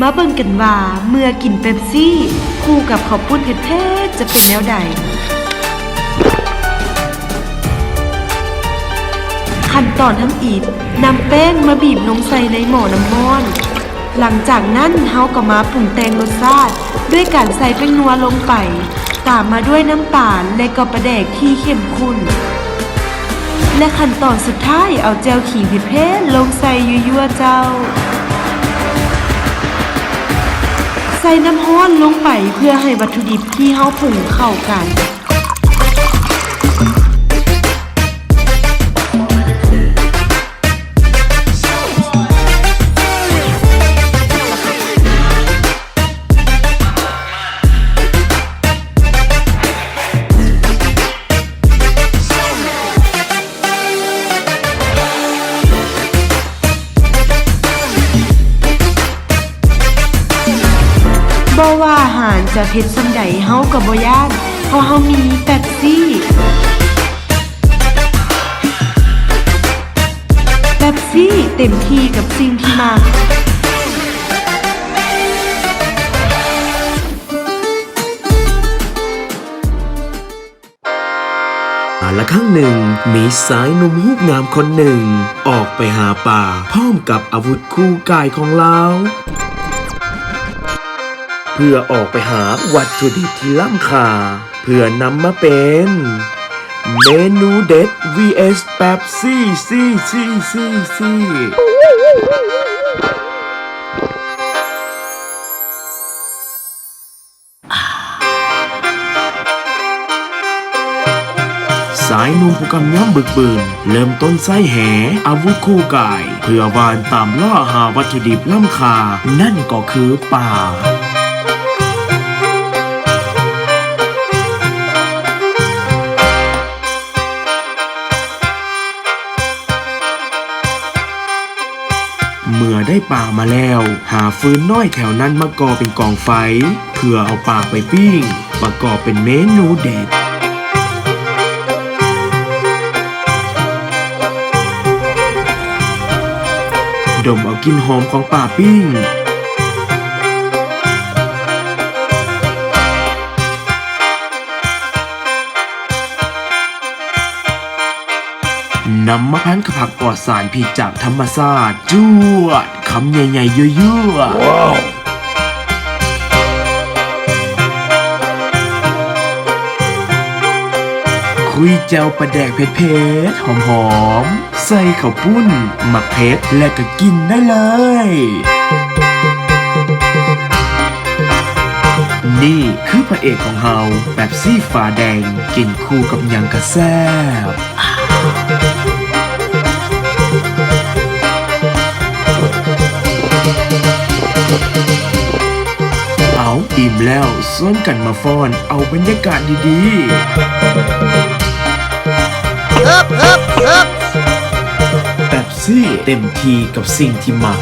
มาเบิ่งกันว่าเมื่อกินเป๊ปซี่คู่กับข้าวปุ้นเผ็ดๆจะเป็นแนวใดขั้นตอนทำอีกนำแป้งมาบีบลงใส่ในหม้อน้ำร้อนหลังจากนั้นเฮาก็มาปรุงแต่งรสชาติด้วยการใส่แป้งนัวลงไปตามมาด้วยน้ำตาลและก็ปลาแดกที่เข้มข้นและขั้นตอนสุดท้ายเอาแจ่วขิงเผ็ดๆลงใส่ยั่วๆเจ้าใส่น้ำร้อนลงไปเพื่อให้วัตถุดิบที่เฮาปรุงเข้ากันบ่ว่าอาหารจะเผ็ดส่ำใดเฮาก็บ่ย้านเพราะเฮามีเป๊ปซี่เต็มที่กับสิ่งที่มักละครั้งหนึ่งมีสายหนุ่มรูปงามคนหนึ่งออกไปหาปลาพร้อมกับอาวุธคู่กายของเราเพื่อออกไปหาวัตถุดิบที่ล้ำค่าเพื่อนำมาเป็นเมนูเด็ด vs เป๊ปซี่สายหนุ่มผู้กำย่ำบึกบืนเริ่มต้นใส่แหอาวุธคู่กายเพื่อวานตามล่าหาวัตถุดิบล้ำค่านั่นก็คือปลาเมื่อได้ปลามาแล้วหาฟืนน้อยแถวนั้นมาก่อเป็นกองไฟเพื่อเอาปลาไปปิ้งประกอบเป็นเมนูเด็ดดมเอากลิ่นหอมของปลาปิ้งนำมาพันกับผักปลอดสารพิษจากธรรมชาติจวดคำใหญ่ๆยั่วๆว้าวคุยแจวปลาแดกเผ็ดๆหอมๆใส่ข้าวปุ้นหมักเผ็ดและก็กินได้เลยนี่คือพระเอกของเฮาเป๊ปซี่ฝาแดงกินคู่กับหยังกะแซ่บเอาอิ่มแล้วส่วนกันมาฟ้อนเอาบรรยากาศดีๆเป๊ปซี่เต็มทีกับสิ่งที่มัก